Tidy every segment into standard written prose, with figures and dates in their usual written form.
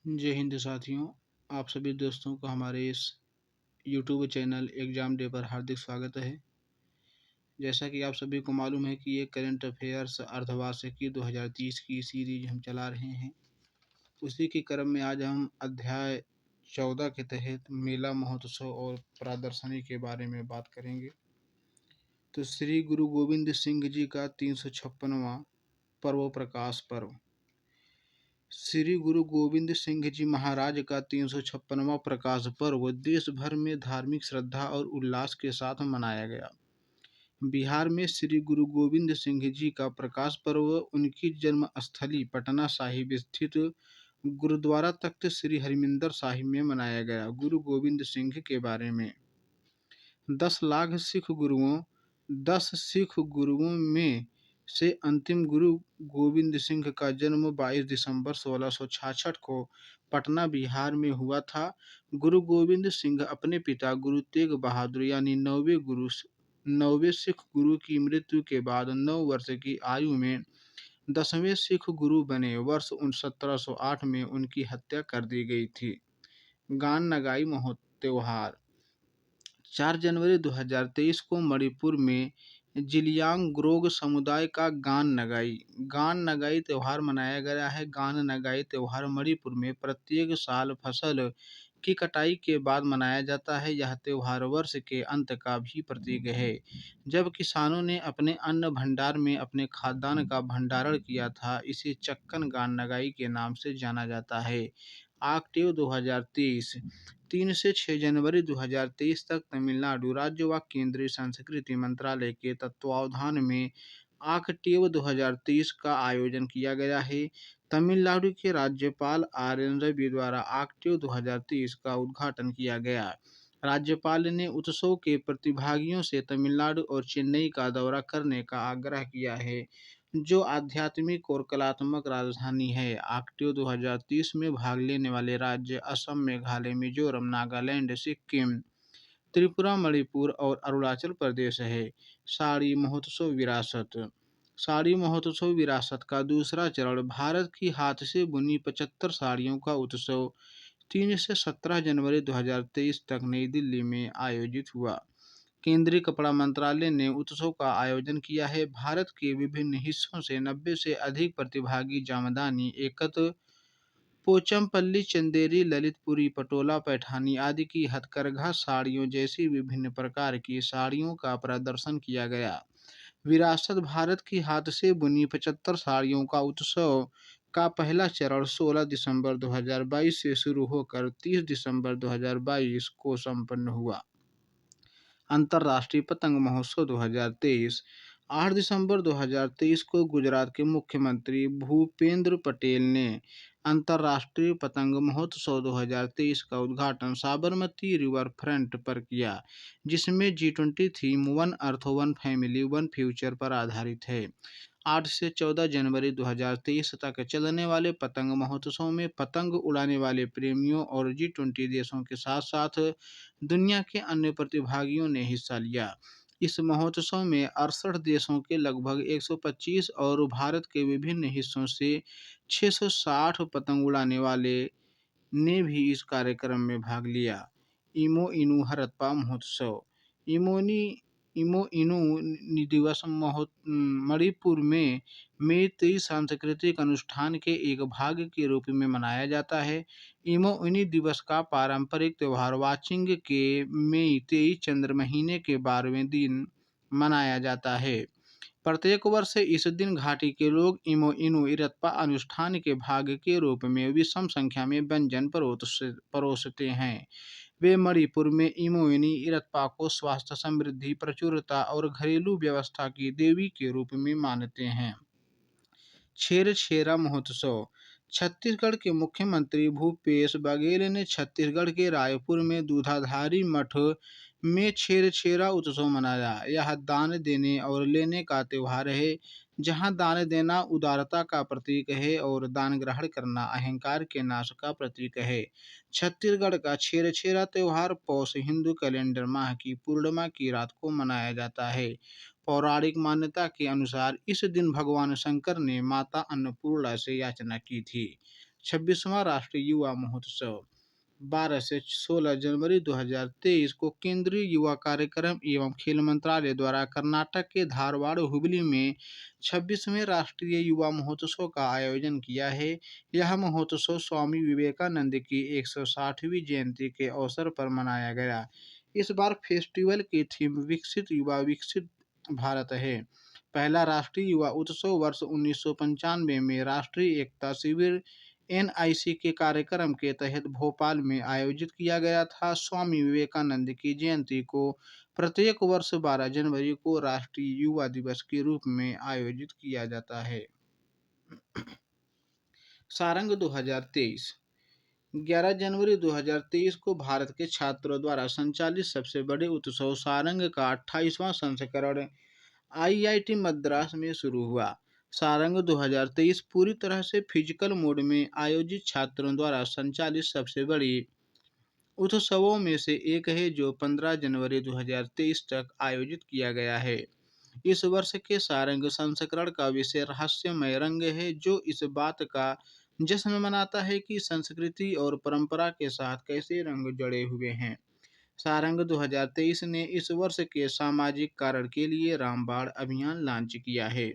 जय हिंद साथियों। आप सभी दोस्तों का हमारे इस यूट्यूब चैनल एग्जाम डे पर हार्दिक स्वागत है। जैसा कि आप सभी को मालूम है कि ये करंट अफेयर्स अर्धवार्षिकी 2030 की सीरीज हम चला रहे हैं। उसी के क्रम में आज हम अध्याय 14 के तहत मेला महोत्सव और प्रदर्शनी के बारे में बात करेंगे। तो श्री गुरु गोविंद सिंह जी का 356वां पर्व प्रकाश पर्व। श्री गुरु गोविंद सिंह जी महाराज का 356वां प्रकाश पर्व देश भर में धार्मिक श्रद्धा और उल्लास के साथ मनाया गया। बिहार में श्री गुरु गोविंद सिंह जी का प्रकाश पर्व उनकी जन्म स्थली पटना साहिब स्थित गुरुद्वारा तख्त श्री हरिमंदिर साहिब में मनाया गया। गुरु गोविंद सिंह के बारे में 10 सिख गुरुओं में से अंतिम गुरु गोविंद सिंह का जन्म 22 दिसंबर 1666 को पटना बिहार में हुआ था। गुरु गोविंद सिंह अपने पिता गुरु तेग बहादुर यानी 9वें सिख गुरु की मृत्यु के बाद 9 वर्ष की आयु में 10वें सिख गुरु बने। वर्ष 1708 में उनकी हत्या कर दी गई थी। गान नगाई त्योहार 4 जनवरी 2023 को मणिपुर में जिलियांगरोंग समुदाय का गान नगाई त्यौहार मनाया गया है। गान नगाई त्यौहार मणिपुर में प्रत्येक साल फसल की कटाई के बाद मनाया जाता है। यह त्यौहार वर्ष के अंत का भी प्रतीक है, जब किसानों ने अपने अन्न भंडार में अपने खाद्यान्न का भंडारण किया था। इसे चक्कन गान नगाई के नाम से जाना जाता है। आक्टिव 2023 3 से 6 जनवरी 2023 तक तमिलनाडु राज्य व केंद्रीय संस्कृति मंत्रालय के तत्वावधान में आक्टिव 2023 का आयोजन किया गया है। तमिलनाडु के राज्यपाल आर.एन. रवि द्वारा आक्टिव 2023 का उद्घाटन किया गया। राज्यपाल ने उत्सव के प्रतिभागियों से तमिलनाडु और चेन्नई का दौरा करने का आग्रह किया है, जो आध्यात्मिक और कलात्मक राजधानी है। आक्टिव 2030 में भाग लेने वाले राज्य असम, मेघालय, मिजोरम, नागालैंड, सिक्किम, त्रिपुरा, मणिपुर और अरुणाचल प्रदेश है। साड़ी महोत्सव विरासत साड़ी महोत्सव विरासत का दूसरा चरण भारत की हाथ से बुनी 75 साड़ियों का उत्सव 3 से 17 जनवरी 2023 तक नई दिल्ली में आयोजित हुआ। केंद्रीय कपड़ा मंत्रालय ने उत्सव का आयोजन किया है। भारत के विभिन्न हिस्सों से 90 से अधिक प्रतिभागी जामदानी, एकत, पोचमपल्ली, चंदेरी, ललितपुरी, पटोला, पैठानी आदि की हथकरघा साड़ियों जैसी विभिन्न प्रकार की साड़ियों का प्रदर्शन किया गया। विरासत भारत की हाथ से बुनी 75 साड़ियों का उत्सव का पहला चरण 16 दिसंबर 2022 से शुरू होकर 30 दिसंबर 2022 को संपन्न हुआ। अंतर्राष्ट्रीय पतंग महोत्सव 2023 8 दिसंबर 2023 को गुजरात के मुख्यमंत्री भूपेंद्र पटेल ने अंतर्राष्ट्रीय पतंग महोत्सव 2023 का उद्घाटन साबरमती रिवर फ्रंट पर किया, जिसमें G20 theme one earth one family one future पर आधारित है। 8 से 14 जनवरी 2023 तक चलने वाले पतंग महोत्सव में पतंग उड़ाने वाले प्रेमियों और G20 देशों के साथ साथ दुनिया के अन्य प्रतिभागियों ने हिस्सा लिया। इस महोत्सव में 68 देशों के लगभग 125 और भारत के विभिन्न हिस्सों से 660 पतंग उड़ाने वाले ने भी इस कार्यक्रम में भाग लिया। इमो इनू हरप्पा महोत्सव इमो इनू दिवस मणिपुर में मेइतेई सांस्कृतिक अनुष्ठान के एक भाग के रूप में मनाया जाता है। इमो इनी दिवस का पारंपरिक त्यौहार वाचिंग के मेइतेई चंद्र महीने के 12वें दिन मनाया जाता है। प्रत्येक वर्ष इस दिन घाटी के लोग इमो इनू इरप्पा अनुष्ठान के भाग के रूप में विषम संख्या में व्यंजन परोसते हैं। वे मणिपुर में इमोइनी इरप्पा को स्वास्थ्य, समृद्धि, प्रचुरता और घरेलू व्यवस्था की देवी के रूप में मानते हैं। छेरछेरा महोत्सव छत्तीसगढ़ के मुख्यमंत्री भूपेश बघेल ने छत्तीसगढ़ के रायपुर में दूधाधारी मठ में छेरछेरा उत्सव मनाया। यह दान देने और लेने का त्यौहार है, जहां दान देना उदारता का प्रतीक है और दान ग्रहण करना अहंकार के नाश का प्रतीक है। छत्तीसगढ़ का छेरछेरा त्यौहार पौष हिंदू कैलेंडर माह की पूर्णिमा की रात को मनाया जाता है। पौराणिक मान्यता के अनुसार इस दिन भगवान शंकर ने माता अन्नपूर्णा से याचना की थी। 26वां राष्ट्रीय युवा महोत्सव 12 से 16 जनवरी 2023 को केंद्रीय युवा कार्यक्रम एवं खेल मंत्रालय द्वारा कर्नाटक के धारवाड़ हुबली में 26वें राष्ट्रीय युवा महोत्सव का आयोजन किया है। यह महोत्सव स्वामी विवेकानंद की 160वीं जयंती के अवसर पर मनाया गया। इस बार फेस्टिवल की थीम विकसित युवा विकसित भारत है। पहला राष्ट्रीय युवा उत्सव वर्ष 1995 में राष्ट्रीय एकता शिविर एनआईसी के कार्यक्रम के तहत भोपाल में आयोजित किया गया था। स्वामी विवेकानंद की जयंती को प्रत्येक वर्ष 12 जनवरी को राष्ट्रीय युवा दिवस के रूप में आयोजित किया जाता है। सारंग 2023 11 जनवरी 2023 को भारत के छात्रों द्वारा संचालित सबसे बड़े उत्सव सारंग का 28वां संस्करण आईआईटी मद्रास में शुरू हुआ। सारंग 2023 पूरी तरह से फिजिकल मोड में आयोजित छात्रों द्वारा संचालित सबसे बड़ी उत्सवों में से एक है, जो 15 जनवरी 2023 तक आयोजित किया गया है। इस वर्ष के सारंग संस्करण का विषय रहस्यमय रंग है, जो इस बात का जश्न मनाता है कि संस्कृति और परंपरा के साथ कैसे रंग जड़े हुए हैं। सारंग 2023 ने इस वर्ष के सामाजिक कारण के लिए रामबाण अभियान लॉन्च किया है।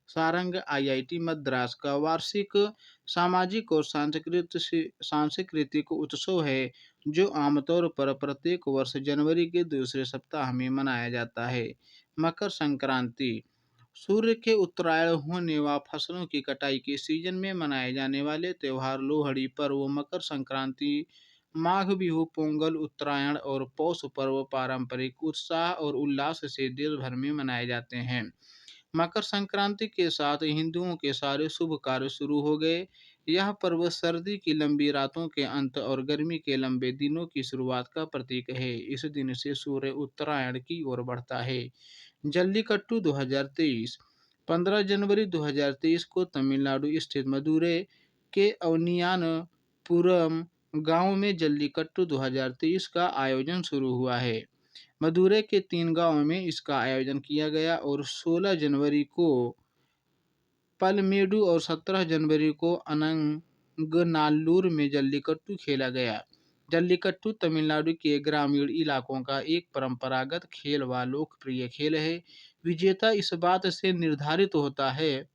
सारंग आईआईटी मद्रास का वार्षिक सामाजिक और सांस्कृतिक उत्सव है, जो आमतौर पर प्रत्येक वर्ष जनवरी के दूसरे सप्ताह में मनाया जाता है। मकर संक्रांति सूर्य के उत्तरायण होने व फसलों की कटाई के सीजन में मनाए जाने वाले त्यौहार लोहड़ी पर्व, मकर संक्रांति, माघ बिहू, पोंगल, उत्तरायण और पौष पर्व पारंपरिक उत्साह और उल्लास से देश भर में मनाए जाते हैं। मकर संक्रांति के साथ हिंदुओं के सारे शुभ कार्य शुरू हो गए। यह पर्व सर्दी की लंबी रातों के अंत और गर्मी के लंबे दिनों की शुरुआत का प्रतीक है। इस दिन से सूर्य उत्तरायण की ओर बढ़ता है। जल्लीकट्टू 2023 15 जनवरी 2023 को तमिलनाडु स्थित मदुरै के अवनियानपुरम गांव में जल्लीकट्टू 2023 का आयोजन शुरू हुआ है। मदुरै के 3 गांवों में इसका आयोजन किया गया और 16 जनवरी को पलमेडु और 17 जनवरी को अनंगनाल्लूर में जल्लीकट्टू खेला गया। जल्लीकट्टू तमिलनाडु के ग्रामीण इलाकों का एक परंपरागत खेल व लोकप्रिय खेल है। विजेता इस बात से निर्धारित होता है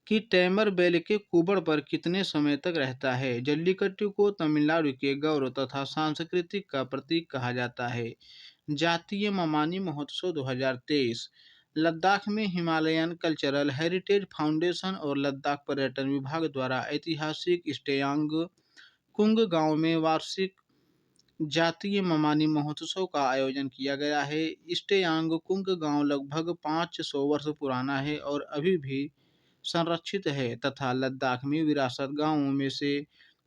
कि टैमर बैल के कुबड़ पर कितने समय तक रहता है। जल्लीकट्टू को तमिलनाडु के गौरव तथा सांस्कृतिक का प्रतीक कहा जाता है। जातीय ममानी महोत्सव 2023 लद्दाख में हिमालयन कल्चरल हेरिटेज फाउंडेशन और लद्दाख पर्यटन विभाग द्वारा ऐतिहासिक स्टेयांग कुंग गांव में वार्षिक जातीय ममानी महोत्सव का आयोजन किया गया है। स्टेयांग कुंग गांव लगभग 500 वर्ष पुराना है और अभी भी संरक्षित है तथा लद्दाख में विरासत गांवों में से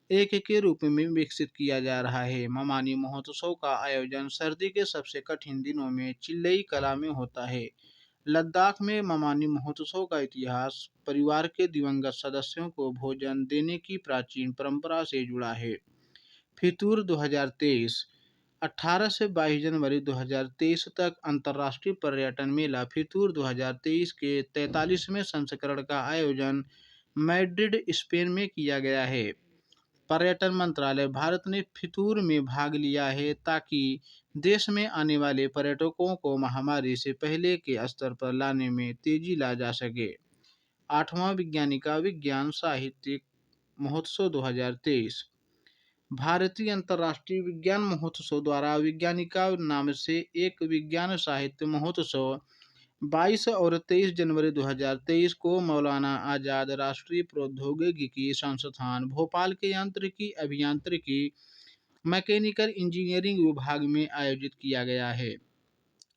एक के रूप में विकसित किया जा रहा है। ममानी महोत्सव का आयोजन सर्दी के सबसे कठिन दिनों में चिल्लई कला में होता है। लद्दाख में ममानी महोत्सव का इतिहास परिवार के दिवंगत सदस्यों को भोजन देने की प्राचीन परंपरा से जुड़ा है। फितूर 2023 18 से 22 जनवरी 2023 तक अंतर्राष्ट्रीय पर्यटन मेला फितूर 2023 के 43वें संस्करण का आयोजन मैड्रिड, स्पेन में किया गया है। पर्यटन मंत्रालय भारत ने फितूर में भाग लिया है ताकि देश में आने वाले पर्यटकों को महामारी से पहले के स्तर पर लाने में तेजी ला जा सके। 8वां विज्ञानिका विज्ञान साहित्यिक महोत्सव 2023 भारतीय अंतर्राष्ट्रीय विज्ञान महोत्सव द्वारा विज्ञानिका नाम से एक विज्ञान साहित्य महोत्सव 22 और 23 जनवरी 2023 को मौलाना आजाद राष्ट्रीय प्रौद्योगिकी संस्थान भोपाल के यांत्रिकी अभियांत्रिकी मैकेनिकल इंजीनियरिंग विभाग में आयोजित किया गया है।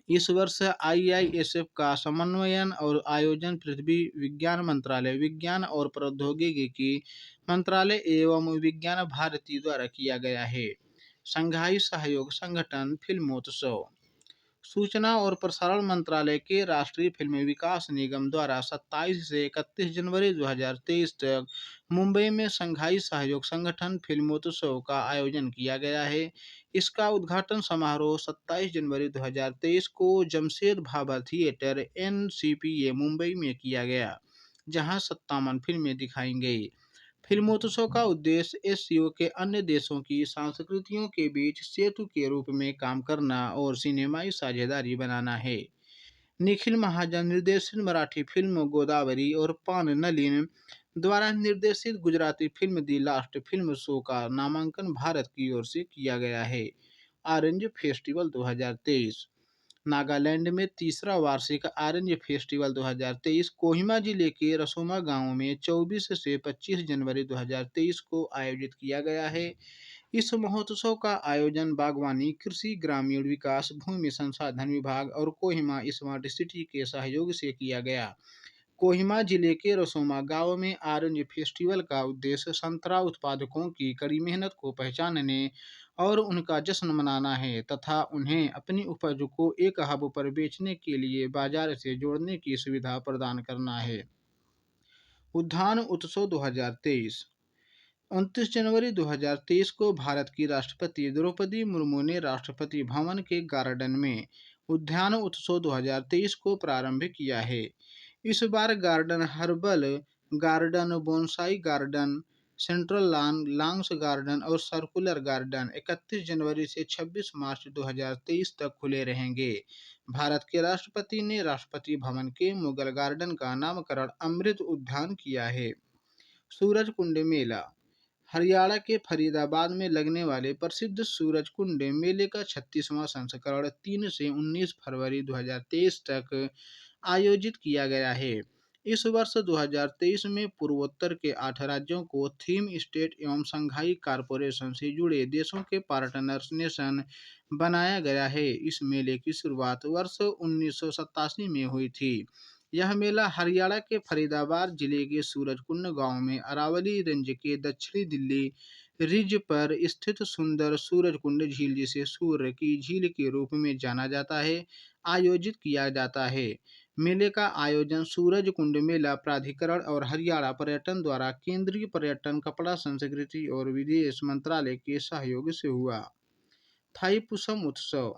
इस वर्ष आईआईएसएफ का समन्वयन और आयोजन पृथ्वी विज्ञान मंत्रालय, विज्ञान और प्रौद्योगिकी मंत्रालय एवं विज्ञान भारती द्वारा किया गया है। शंघाई सहयोग संगठन फिल्मोत्सव सूचना और प्रसारण मंत्रालय के राष्ट्रीय फिल्म विकास निगम द्वारा 27 से 31 जनवरी 2023 तक मुंबई में शंघाई सहयोग संगठन फिल्मोत्सव का आयोजन किया गया है। इसका उद्घाटन समारोह 27 जनवरी 2023 को जमशेद भाभा थिएटर एनसीपीए मुंबई में किया गया, जहां 57 फिल्में दिखाई गई। फिल्मोत्सव का उद्देश्य एससीओ के अन्य देशों की संस्कृतियों के बीच सेतु के रूप में काम करना और सिनेमाई साझेदारी बनाना है। निखिल महाजन निर्देशित मराठी फिल्म गोदावरी और पान नलिन द्वारा निर्देशित गुजराती फिल्म दी लास्ट फिल्म शो का नामांकन भारत की ओर से किया गया है। ऑरेंज फेस्टिवल 2023 नागालैंड में तीसरा वार्षिक ऑरेंज फेस्टिवल 2023 कोहिमा जिले के रसोमा गांव में 24 से 25 जनवरी 2023 को आयोजित किया गया है। इस महोत्सव का आयोजन बागवानी, कृषि, ग्रामीण विकास, भूमि संसाधन विभाग और कोहिमा स्मार्ट सिटी के सहयोग से किया गया। कोहिमा जिले के रसोमा गांव में ऑरेंज फेस्टिवल का उद्देश्य संतरा उत्पादकों की कड़ी मेहनत को पहचानने और उनका जश्न मनाना है तथा उन्हें अपनी उपज को एक हब पर बेचने के लिए बाजार से जोड़ने की सुविधा प्रदान करना है। उद्यान उत्सव 2023 29 जनवरी 2023 को भारत की राष्ट्रपति द्रौपदी मुर्मू ने राष्ट्रपति भवन के गार्डन में उद्यान उत्सव 2023 को प्रारंभ किया है। इस बार garden herbal garden, bonsai garden, central lawns garden और सर्कुलर गार्डन 31 जनवरी से 26 मार्च 2023 तक खुले रहेंगे। भारत के राष्ट्रपति ने राष्ट्रपति भवन के मुगल गार्डन का नामकरण अमृत उद्यान किया है। सूरज कुंड मेला हरियाणा के फरीदाबाद में लगने वाले प्रसिद्ध सूरज कुंड मेले का 36वां संस्करण 3 से 19 फरवरी 2023 तक आयोजित किया गया है। इस वर्ष 2023 में पूर्वोत्तर के 8 राज्यों को थीम स्टेट एवं संघाई कॉरपोरेशन से जुड़े देशों के पार्टनर्स नेशन बनाया गया है। इस मेले की शुरुआत वर्ष 1987 में हुई थी। यह मेला हरियाणा के फरीदाबाद जिले के सूरजकुंड गांव में अरावली रेंज के दक्षिणी दिल्ली रिज पर स्थित सुंदर सूरजकुंड झील, जिसे सूर्य की झील के रूप में जाना जाता है, आयोजित किया जाता है। मेले का आयोजन सूरज कुंड मेला प्राधिकरण और हरियाणा पर्यटन द्वारा केंद्रीय पर्यटन, कपड़ा, संस्कृति और विदेश मंत्रालय के सहयोग से हुआ। थाईपुसम उत्सव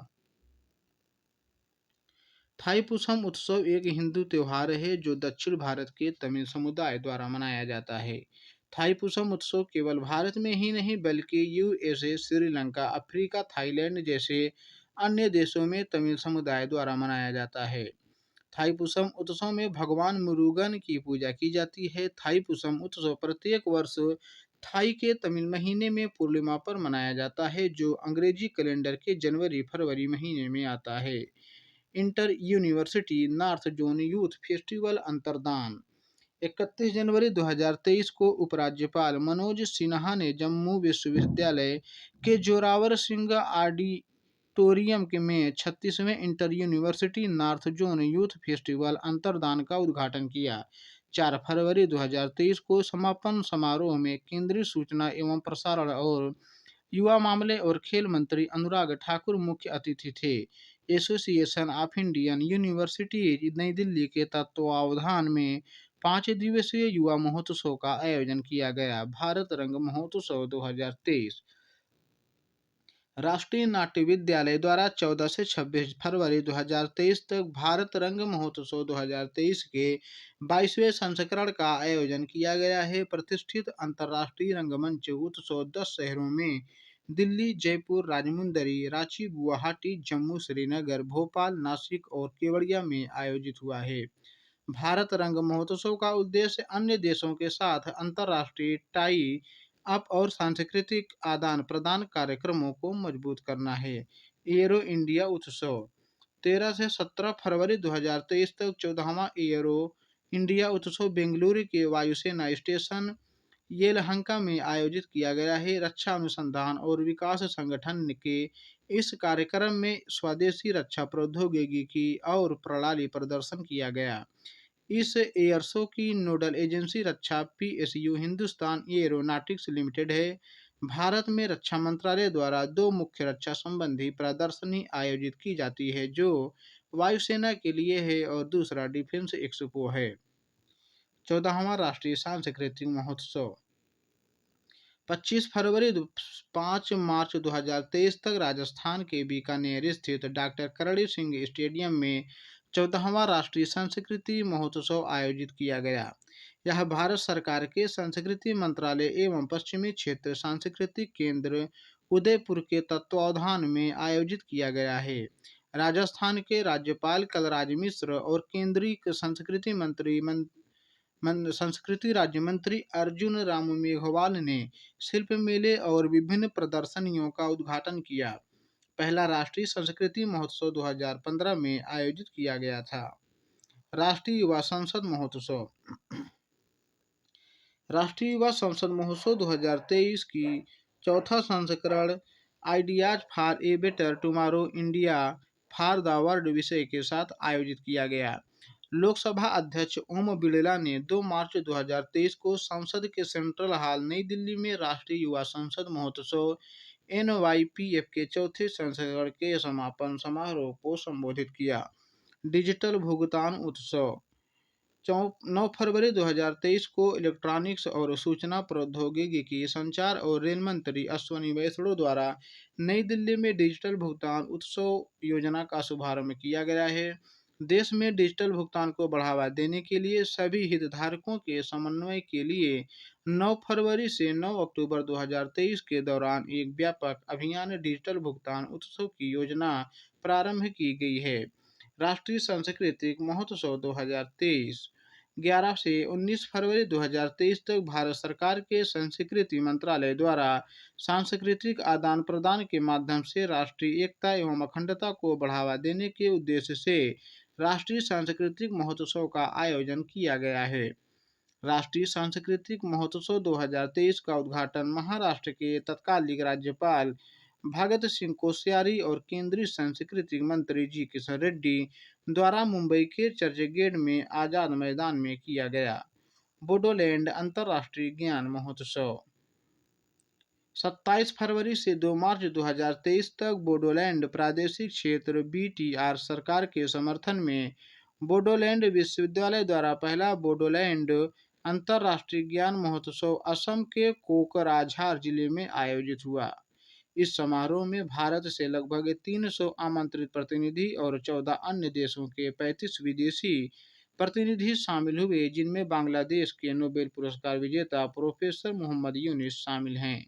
थाईपुसम उत्सव एक हिंदू त्योहार है जो दक्षिण भारत के तमिल समुदाय द्वारा मनाया जाता है। थाईपुसम उत्सव केवल भारत में ही नहीं बल्कि यूएसए, श्रीलंका, अफ्रीका, थाईलैंड जैसे अन्य देशों में तमिल समुदाय द्वारा मनाया जाता है। थाईपुसम उत्सव में भगवान मुरुगन की पूजा की जाती है। थाईपुसम उत्सव प्रत्येक वर्ष थाई के तमिल महीने में पूर्णिमा पर मनाया जाता है, जो अंग्रेजी कैलेंडर के जनवरी-फरवरी महीने में आता है। Inter university north zone youth festival Antardhwani 31 जनवरी 2023 को उपराज्यपाल मनोज सिन्हा ने जम्मू विश्वविद्यालय के जोरावर सिंह ऑडिटोरियम में 36वें inter university north zone youth festival Antardhwani का उद्घाटन किया। 4 फरवरी 2023 को समापन समारोह में केंद्रीय सूचना एवं प्रसारण और युवा मामले और खेल मंत्री अनुराग ठाकुर मुख्य अतिथि थे। एसोसिएशन ऑफ इंडियन यूनिवर्सिटी नई दिल्ली के तत्वावधान में 5 दिवसीय युवा महोत्सव का आयोजन किया गया। भारत रंग महोत्सव 2023 राष्ट्रीय नाट्य विद्यालय द्वारा 14 से 26 फरवरी 2023 तक भारत रंग महोत्सव 2023 के 22वें संस्करण का आयोजन किया गया है। प्रतिष्ठित अंतर्राष्ट्रीय रंगमंच उत्सव 10 शहरों में दिल्ली, जयपुर, राजमुंदरी, रांची, गुवाहाटी, जम्मू, श्रीनगर, भोपाल, नासिक और केवड़िया में आयोजित हुआ है। भारत रंग महोत्सव का उद्देश्य अन्य देशों के साथ अंतर्राष्ट्रीय टाई अप और सांस्कृतिक आदान प्रदान कार्यक्रमों को मजबूत करना है। एरो इंडिया उत्सव 13 से 17 फरवरी 2023 तक 14वां एरो इंडिया उत्सव बेंगलुरु के वायुसेना स्टेशन येलहंका में आयोजित किया गया है। रक्षा अनुसंधान और विकास संगठन के इस कार्यक्रम में स्वदेशी रक्षा प्रौद्योगिकी और प्रणाली प्रदर्शन किया गया। इस एयर शो की नोडल एजेंसी रक्षा पीएसयू हिंदुस्तान एरोनॉटिक्स लिमिटेड है। भारत में रक्षा मंत्रालय द्वारा 2 मुख्य रक्षा संबंधी प्रदर्शनी आयोजित की जाती है, जो वायुसेना के लिए है और दूसरा डिफेंस एक्सपो है। 14वां राष्ट्रीय सांस्कृतिक महोत्सव 25 फरवरी 5 मार्च 2023 तक राजस्थान के बीकानेर स्थित डॉक्टर करणी सिंह स्टेडियम में 14वां राष्ट्रीय संस्कृति महोत्सव आयोजित किया गया। यह भारत सरकार के संस्कृति मंत्रालय एवं पश्चिमी क्षेत्र सांस्कृतिक केंद्र उदयपुर के तत्वावधान में आयोजित किया गया है। राजस्थान के राज्यपाल कलराज मिश्र और केंद्रीय संस्कृति राज्य मंत्री अर्जुन राम मेघवाल ने शिल्प मेले और विभिन्न प्रदर्शनियों का उद्घाटन किया। पहला राष्ट्रीय संस्कृति महोत्सव 2015 में आयोजित किया गया था। राष्ट्रीय युवा संसद महोत्सव राष्ट्रीय युवा संसद महोत्सव 2023 की चौथा संस्करण ideas for a better tomorrow India for the world विषय के साथ आयोजित किया गया। लोकसभा अध्यक्ष ओम बिड़ला ने 2 मार्च 2023 को संसद के सेंट्रल हॉल नई दिल्ली में राष्ट्रीय युवा संसद महोत्सव NYPF के चौथे संस्करण के समापन समारोह को संबोधित किया। डिजिटल भुगतान उत्सव 9 फरवरी 2023 को इलेक्ट्रॉनिक्स और सूचना प्रौद्योगिकी संचार और रेल मंत्री अश्विनी वैष्णव द्वारा नई दिल्ली में डिजिटल भुगतान उत्सव योजना का शुभारंभ किया गया है। देश में डिजिटल भुगतान को बढ़ावा देने के लिए सभी हितधारकों के समन्वय के लिए 9 फरवरी से 9 अक्टूबर 2023 के दौरान एक व्यापक अभियान डिजिटल भुगतान उत्सव की योजना प्रारंभ की गई है। राष्ट्रीय सांस्कृतिक महोत्सव 2023 11 से 19 फरवरी 2023 तक भारत सरकार के संस्कृति मंत्रालय द्वारा सांस्कृतिक आदान प्रदान के माध्यम से राष्ट्रीय एकता एवं अखंडता को बढ़ावा देने के उद्देश्य से राष्ट्रीय सांस्कृतिक महोत्सव का आयोजन किया गया है। राष्ट्रीय सांस्कृतिक महोत्सव 2023 का उद्घाटन महाराष्ट्र के तत्कालीन राज्यपाल भगत सिंह कोश्यारी और केंद्रीय संस्कृति मंत्री जी किशन रेड्डी द्वारा मुंबई के चर्चगेट में आजाद मैदान में किया गया। बोडोलैंड अंतर्राष्ट्रीय ज्ञान महोत्सव 27 फरवरी से 2 मार्च 2023 तक बोडोलैंड प्रादेशिक क्षेत्र BTR सरकार के समर्थन में बोडोलैंड विश्वविद्यालय द्वारा पहला बोडोलैंड अंतर्राष्ट्रीय ज्ञान महोत्सव असम के कोकराझार जिले में आयोजित हुआ। इस समारोह में भारत से लगभग 300 आमंत्रित प्रतिनिधि और 14 अन्य देशों के 35 विदेशी प्रतिनिधि शामिल हुए, जिनमें बांग्लादेश के नोबेल पुरस्कार विजेता प्रोफेसर मोहम्मद यूनिस शामिल हैं।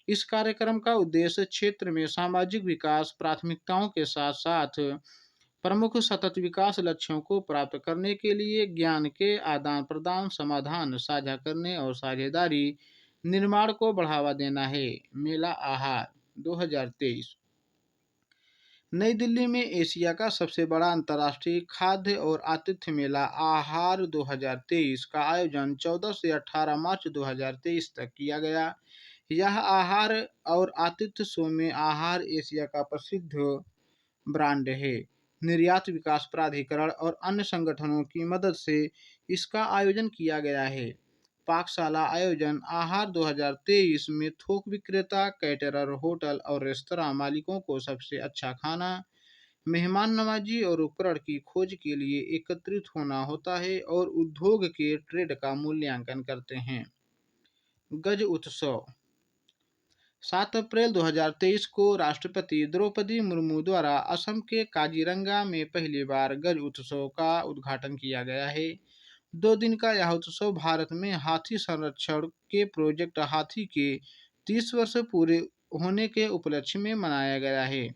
इस कार्यक्रम का उद्देश्य क्षेत्र में सामाजिक विकास प्राथमिकताओं के साथ साथ प्रमुख सतत विकास लक्ष्यों को प्राप्त करने के लिए ज्ञान के आदान प्रदान, समाधान साझा करने और साझेदारी निर्माण को बढ़ावा देना है। मेला आहार 2023 नई दिल्ली में एशिया का सबसे बड़ा अंतर्राष्ट्रीय खाद्य और आतिथ्य मेला आहार 2023 का आयोजन 14 से 18 मार्च 2023 तक किया गया। यह आहार और आतिथ्य शो में आहार एशिया का प्रसिद्ध ब्रांड है। निर्यात विकास प्राधिकरण और अन्य संगठनों की मदद से इसका आयोजन किया गया है। पाकशाला आयोजन आहार 2023 में थोक विक्रेता, कैटरर, होटल और रेस्तरां मालिकों को सबसे अच्छा खाना, मेहमान नवाजी और उपकरण की खोज के लिए एकत्रित होना होता है और उद्योग के ट्रेड का मूल्यांकन करते हैं। गज उत्सव 7 अप्रैल 2023 को राष्ट्रपति द्रौपदी मुर्मू द्वारा असम के काजीरंगा में पहली बार गज उत्सव का उद्घाटन किया गया है। 2 दिन का यह उत्सव भारत में हाथी संरक्षण के प्रोजेक्ट हाथी के 30 वर्ष पूरे होने के उपलक्ष्य में मनाया गया है।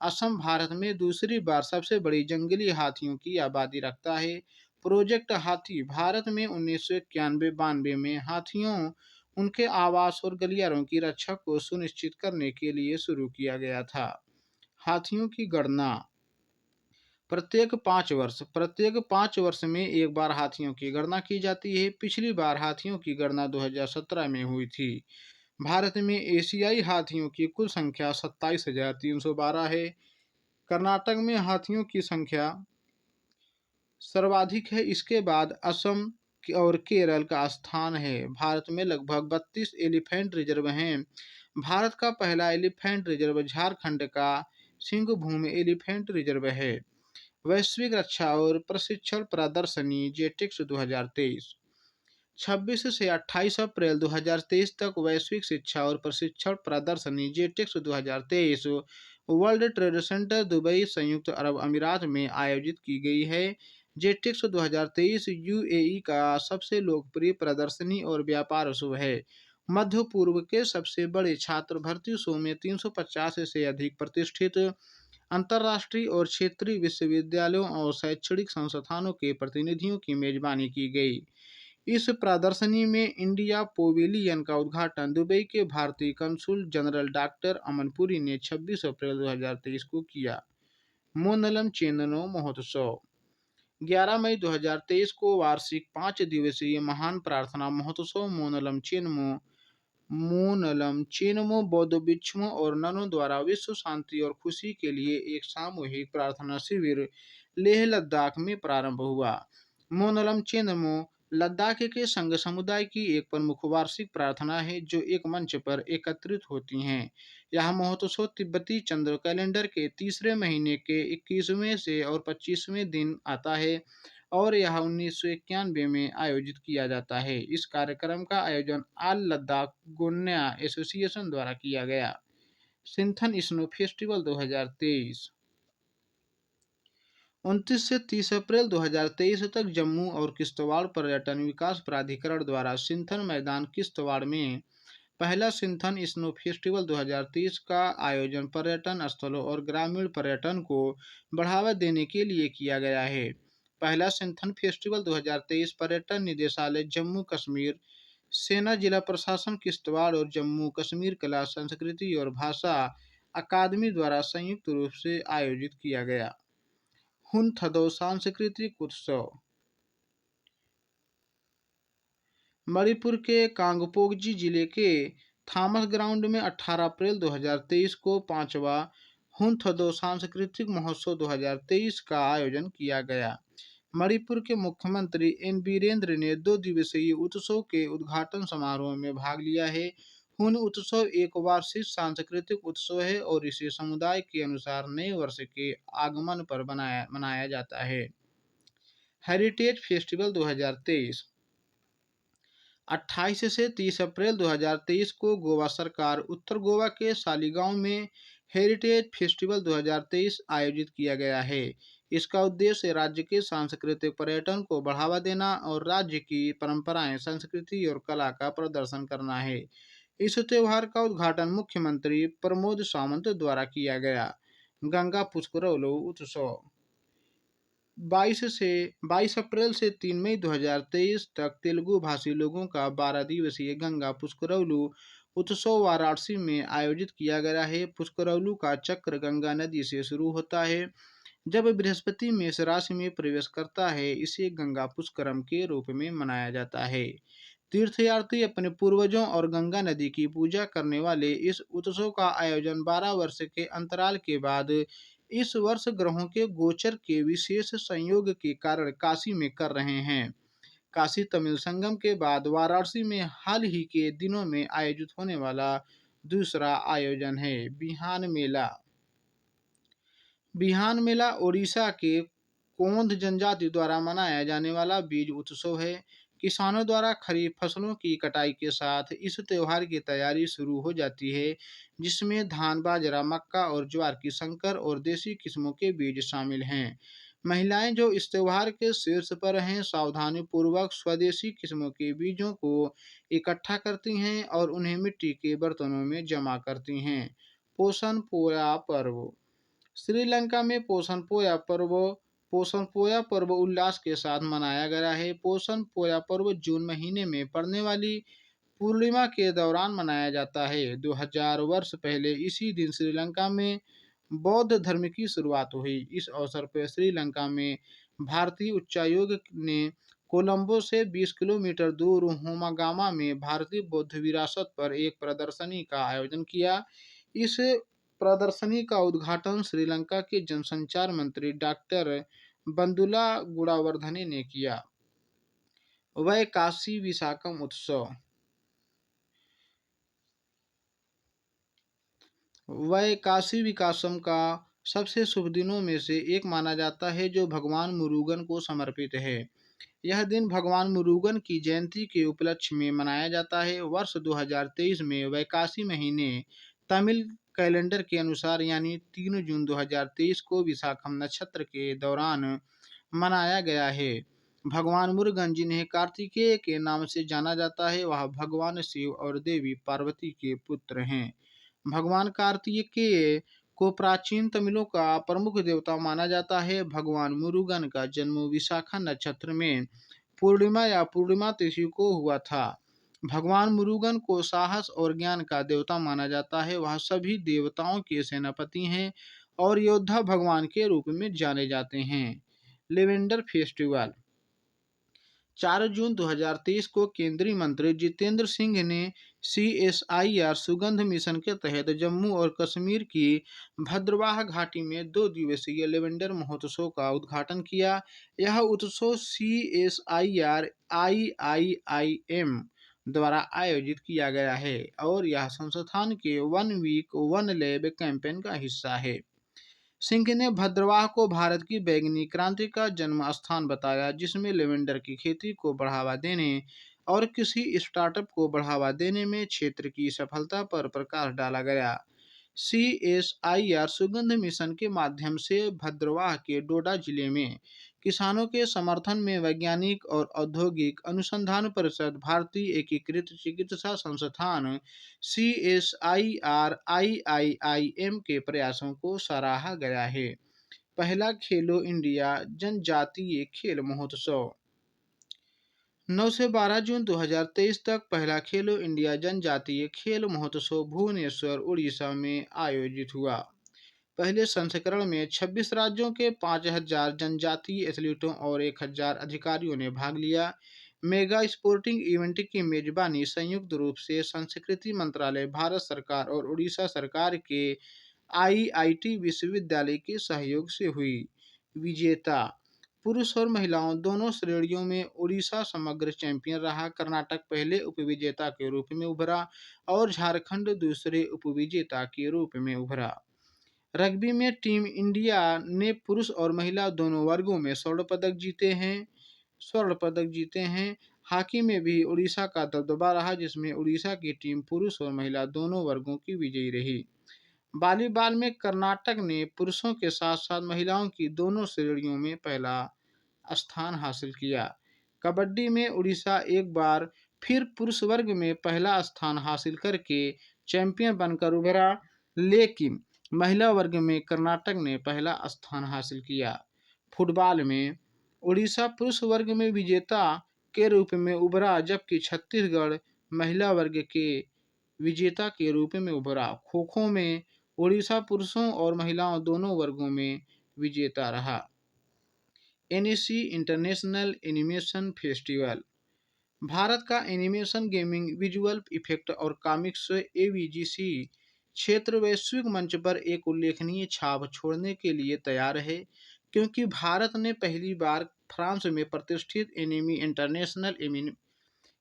असम भारत में दूसरी बार सबसे बड़ी जंगली हाथियों की आबादी रखता है। प्रोजेक्ट हाथी भारत में 1991-92 में हाथियों, उनके आवास और गलियारों की रक्षा को सुनिश्चित करने के लिए शुरू किया गया था। हाथियों की गणना प्रत्येक 5 वर्ष में एक बार हाथियों की गणना की जाती है। पिछली बार हाथियों की गणना 2017 में हुई थी। भारत में एशियाई हाथियों की कुल संख्या 27,312 है। कर्नाटक में हाथियों की संख्या सर्वाधिक है। इसके बाद असम और केरल का स्थान है। भारत में लगभग 32 एलिफेंट रिजर्व हैं। भारत का पहला एलिफेंट रिजर्व झारखंड का सिंहभूम एलिफेंट रिजर्व है। वैश्विक रक्षा और प्रशिक्षण प्रदर्शनी जेटेक्स 2023 26 से 28 अप्रैल 2023 तक वैश्विक शिक्षा और प्रशिक्षण प्रदर्शनी जेटेक्स 2023 वर्ल्ड ट्रेड सेंटर दुबई, संयुक्त अरब अमीरात में आयोजित की गई है। जेटेक्स 2023 यूएई का सबसे लोकप्रिय प्रदर्शनी और व्यापार शो है। मध्य पूर्व के सबसे बड़े छात्र भर्ती शो में 350 से अधिक प्रतिष्ठित अंतर्राष्ट्रीय और क्षेत्रीय विश्वविद्यालयों और शैक्षणिक संस्थानों के प्रतिनिधियों की मेजबानी की गई। इस प्रदर्शनी में इंडिया पोवेलियन का उद्घाटन दुबई के भारतीय कंसुल जनरल डॉक्टर अमन पुरी ने 26 अप्रैल 2023 को किया। मोनलम चेननो महोत्सव 11 मई 2023 को वार्षिक 5 दिवसीय महान प्रार्थना महोत्सव मोनलम चेनमो बौद्ध भिक्षुओं और ननों द्वारा विश्व शांति और खुशी के लिए एक सामूहिक प्रार्थना शिविर लेह लद्दाख में प्रारंभ हुआ। मोनलम चेनमो लद्दाख के संघ समुदाय की एक प्रमुख वार्षिक प्रार्थना है जो एक मंच पर एकत्रित होती हैं। यह महोत्सव तिब्बती चंद्र कैलेंडर के तीसरे महीने के 21वें से और 25वें दिन आता है और यह 1991 में आयोजित किया जाता है। इस कार्यक्रम का आयोजन ऑल लद्दाख गोन्या एसोसिएशन द्वारा किया गया। सिंथन स्नो फेस्टिवल 2023 29 से 30 अप्रैल 2023 तक जम्मू और किश्तवाड़ पर्यटन विकास प्राधिकरण द्वारा सिंथन मैदान किश्तवाड़ में पहला सिंथन स्नो फेस्टिवल 2023 का आयोजन पर्यटन स्थलों और ग्रामीण पर्यटन को बढ़ावा देने के लिए किया गया है। पहला सिंथन फेस्टिवल 2023 पर्यटन निदेशालय जम्मू कश्मीर, सेना जिला प्रशासन किश्तवाड़ और जम्मू कश्मीर कला संस्कृति और भाषा अकादमी द्वारा संयुक्त रूप से आयोजित किया गया। हुनथदो सांस्कृतिक उत्सव मणिपुर के कांगपोकजी जिले के थॉमस ग्राउंड में 18 अप्रैल 2023 को पांचवा हुनथदो सांस्कृतिक महोत्सव 2023 का आयोजन किया गया। मणिपुर के मुख्यमंत्री एन बीरेंद्र ने 2 दिवसीय उत्सव के उद्घाटन समारोह में भाग लिया है। हुन उत्सव एक वार्षिक सांस्कृतिक उत्सव है और इसे समुदाय के अनुसार नए वर्ष के आगमन पर मनाया जाता है। हेरिटेज फेस्टिवल 2023 28 से 30 अप्रैल 2023 को गोवा सरकार उत्तर गोवा के सालीगांव में हेरिटेज फेस्टिवल 2023 आयोजित किया गया है। इसका उद्देश्य राज्य के सांस्कृतिक पर्यटन को बढ़ावा देना और राज्य की परंपराएं, संस्कृति और कला का प्रदर्शन करना है। इस त्योहार का उद्घाटन मुख्यमंत्री प्रमोद सावंत द्वारा किया गया। गंगा पुष्करौलो उत्सव 22 अप्रैल से 3 मई 2023 तक तेलुगु भाषी लोगों का 12 दिवसीय गंगा पुष्करौलु उत्सव वाराणसी में आयोजित किया गया है। पुष्करौलु का चक्र गंगा नदी से शुरू होता है। जब बृहस्पति मेष राशि में प्रवेश करता है, इसे गंगा पुष्करम के रूप में मनाया जाता है। तीर्थयात्री अपने पूर्वजों और गंगा नदी की पूजा करने वाले इस उत्सव का आयोजन 12 वर्ष के अंतराल के बाद इस वर्ष ग्रहों के गोचर के विशेष संयोग के कारण काशी में कर रहे हैं। काशी तमिल संगम के बाद वाराणसी में हाल ही के दिनों में आयोजित होने वाला दूसरा आयोजन है। बिहान मेला ओडिशा के कोंद जनजाति द्वारा मनाया जाने वाला बीज उत्सव है। किसानों द्वारा खरीफ फसलों की कटाई के साथ इस त्योहार की तैयारी शुरू हो जाती है, जिसमें धान, बाजरा, मक्का और ज्वार की संकर और देसी किस्मों के बीज शामिल हैं। महिलाएं जो इस त्योहार के शीर्ष पर हैं, सावधानी पूर्वक स्वदेशी किस्मों के बीजों को इकट्ठा करती हैं और उन्हें मिट्टी के बर्तनों में जमा करती हैं। पोषण पोया पर्व श्रीलंका में पोषण पोया पर्व उल्लास के साथ मनाया गया है। पोषण पोया पर्व जून महीने में पड़ने वाली पूर्णिमा के दौरान मनाया जाता है। 2000 वर्ष पहले इसी दिन श्रीलंका में बौद्ध धर्म की शुरुआत हुई। इस अवसर पर श्रीलंका में भारतीय उच्चायोग ने कोलंबो से 20 किलोमीटर दूर होमागामा में भारतीय बौद्ध विरासत पर एक प्रदर्शनी का आयोजन किया। इस प्रदर्शनी का उद्घाटन श्रीलंका के जनसंचार मंत्री डॉक्टर बंदुला गुणावर्धने ने किया। वैकाशी विशाखम उत्सव वैकाशी विकासम का सबसे शुभ दिनों में से एक माना जाता है, जो भगवान मुरुगन को समर्पित है। यह दिन भगवान मुरुगन की जयंती के उपलक्ष्य में मनाया जाता है। वर्ष 2023 में वैकाशी महीने तमिल कैलेंडर के अनुसार यानी 3 जून 2023 को विशाखम नक्षत्र के दौरान मनाया गया है। भगवान मुरुगन, जिन्हें कार्तिकेय के नाम से जाना जाता है, वह भगवान शिव और देवी पार्वती के पुत्र हैं। भगवान कार्तिकेय को प्राचीन तमिलों का प्रमुख देवता माना जाता है। भगवान मुरुगन का जन्म विशाखा नक्षत्र में पूर्णिमा या पूर्णिमा तिथि को हुआ था। भगवान मुरुगन को साहस और ज्ञान का देवता माना जाता है। वह सभी देवताओं के सेनापति हैं और योद्धा भगवान के रूप में जाने जाते हैं। लेवेंडर फेस्टिवल 4 जून 2023 को केंद्रीय मंत्री जितेंद्र सिंह ने CSIR सुगंध मिशन के तहत जम्मू और कश्मीर की भद्रवाह घाटी में 2 दिवसीय लेवेंडर महोत्सव का उद्घाटन किया। यह उत्सव CSIR IIIM द्वारा आयोजित किया गया है और यह संस्थान के one week one lab campaign का हिस्सा है। सिंह ने भद्रवाह को भारत की बैंगनी क्रांति का जन्म स्थान बताया, जिसमें लेवेंडर की खेती को बढ़ावा देने और किसी स्टार्टअप को बढ़ावा देने में क्षेत्र की सफलता पर प्रकाश डाला गया। CSIR सुगंध मिशन के माध्यम से भद्रवाह के डोडा जिले में किसानों के समर्थन में वैज्ञानिक और औद्योगिक अनुसंधान परिषद, भारतीय एकीकृत चिकित्सा संस्थान CSIR IIIM के प्रयासों को सराहा गया है। पहला खेलो इंडिया जनजातीय खेल महोत्सव 9 से 12 जून 2023 तक पहला खेलो इंडिया जनजातीय खेल महोत्सव भुवनेश्वर, उड़ीसा में आयोजित हुआ। पहले संस्करण में 26 राज्यों के 5,000 जनजातीय एथलीटों और 1,000 अधिकारियों ने भाग लिया। मेगा स्पोर्टिंग इवेंट की मेजबानी संयुक्त रूप से संस्कृति मंत्रालय, भारत सरकार और उड़ीसा सरकार के IIT विश्वविद्यालय के सहयोग से हुई। विजेता पुरुष और महिलाओं दोनों श्रेणियों में उड़ीसा समग्र चैंपियन रहा। कर्नाटक पहले उपविजेता के रूप में उभरा और झारखंड दूसरे उपविजेता के रूप में उभरा। रग्बी में टीम इंडिया ने पुरुष और महिला दोनों वर्गों में स्वर्ण पदक जीते हैं। हॉकी में भी उड़ीसा का दबदबा रहा, जिसमें उड़ीसा की टीम पुरुष और महिला दोनों वर्गों की विजयी रही। वॉलीबॉल में कर्नाटक ने पुरुषों के साथ साथ महिलाओं की दोनों श्रेणियों में पहला स्थान हासिल किया। कबड्डी में उड़ीसा एक बार फिर पुरुष वर्ग में पहला स्थान हासिल करके चैंपियन बनकर उभरा, लेकिन महिला वर्ग में कर्नाटक ने पहला स्थान हासिल किया। फुटबॉल में उड़ीसा पुरुष वर्ग में विजेता के रूप में उभरा, जबकि छत्तीसगढ़ महिला वर्ग के विजेता के रूप में उभरा। खो-खो में उड़ीसा पुरुषों और महिलाओं दोनों वर्गों में विजेता रहा। NEC international animation festival Bharat का एनिमेशन, गेमिंग, विजुअल इफेक्ट और कॉमिक्स AVGC क्षेत्र वैश्विक मंच पर एक उल्लेखनीय छाप छोड़ने के लिए तैयार है, क्योंकि भारत ने पहली बार फ्रांस में प्रतिष्ठित एनिमी इंटरनेशनल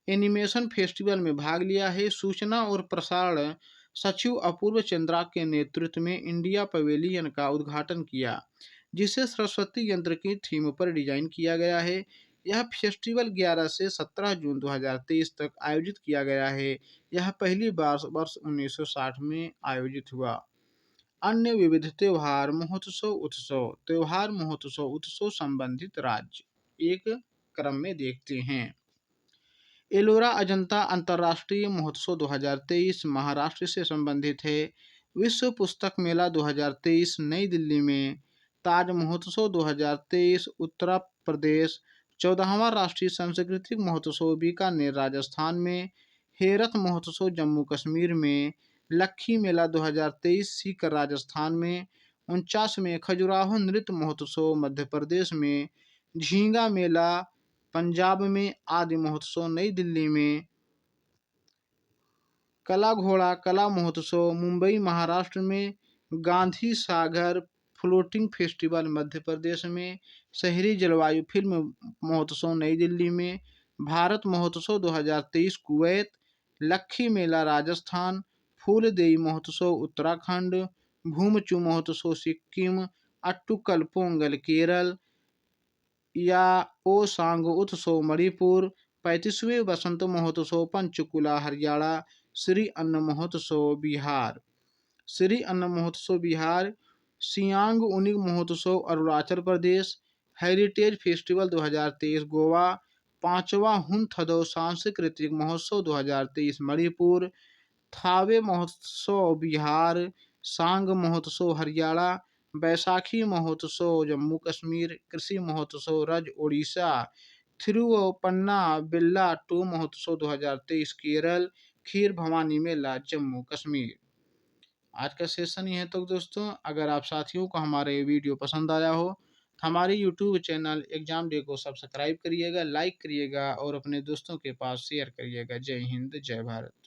एनिमेशन फेस्टिवल में भाग लिया है। सूचना और प्रसारण सचिव अपूर्व चंद्रा के नेतृत्व में इंडिया पवेलियन का उद्घाटन किया, जिसे सरस्वती यंत्र की थीम पर डिजाइन किया गया है। यह फेस्टिवल 11 से 17 जून 2023 तक आयोजित किया गया है। यह पहली बार वर्ष 1960 में आयोजित हुआ। अन्य विविध त्योहार महोत्सव उत्सव संबंधित राज्य एक क्रम में देखते हैं। एलोरा अजंता अंतर्राष्ट्रीय महोत्सव 2023 महाराष्ट्र से संबंधित है। विश्व पुस्तक मेला 2023 नई दिल्ली में। ताज महोत्सव 2023 उत्तर प्रदेश। 14वां राष्ट्रीय सांस्कृतिक महोत्सव बीकानेर राजस्थान में। हेरथ महोत्सव जम्मू कश्मीर में। लक्खी मेला 2023 सीकर राजस्थान में। 49वें खजुराहो नृत्य महोत्सव मध्य प्रदेश में। झींगा मेला पंजाब में। आदि महोत्सव नई दिल्ली में। कला घोड़ा कला महोत्सव मुंबई महाराष्ट्र में। गांधी सागर फ्लोटिंग फेस्टिवल मध्य प्रदेश में। शहरी जलवायु फिल्म महोत्सव नई दिल्ली में। भारत महोत्सव 2023 कुवैत। लक्खी मेला राजस्थान। फूलदेई महोत्सव उत्तराखंड। भूमचू महोत्सव सिक्किम। अट्टुकल पोंगल केरल। या ओसांग उत्सव मणिपुर। 35वें बसंत महोत्सव पंचकुला हरियाणा। श्री अन्न महोत्सव बिहार। सियांग उनिंग महोत्सव अरुणाचल प्रदेश। हेरिटेज फेस्टिवल 2023 गोवा, पांचवा हुनथदो सांस्कृतिक महोत्सव 2023 मणिपुर, थावे महोत्सव बिहार, सांग महोत्सव हरियाणा, बैसाखी महोत्सव जम्मू कश्मीर, कृषि महोत्सव रज ओडिशा, थिरुवप्पन्ना बेल्लाटू महोत्सव 2023 केरल, खीर भवानी मेला जम्मू कश्मीर। आज का सेशन ये है। तो दोस्तों, अगर आप साथियों को हमारा ये वीडियो पसंद आया हो तो हमारे यूट्यूब चैनल एग्जाम डे को सब्सक्राइब करिएगा, लाइक करिएगा और अपने दोस्तों के पास शेयर करिएगा। जय हिंद, जय भारत।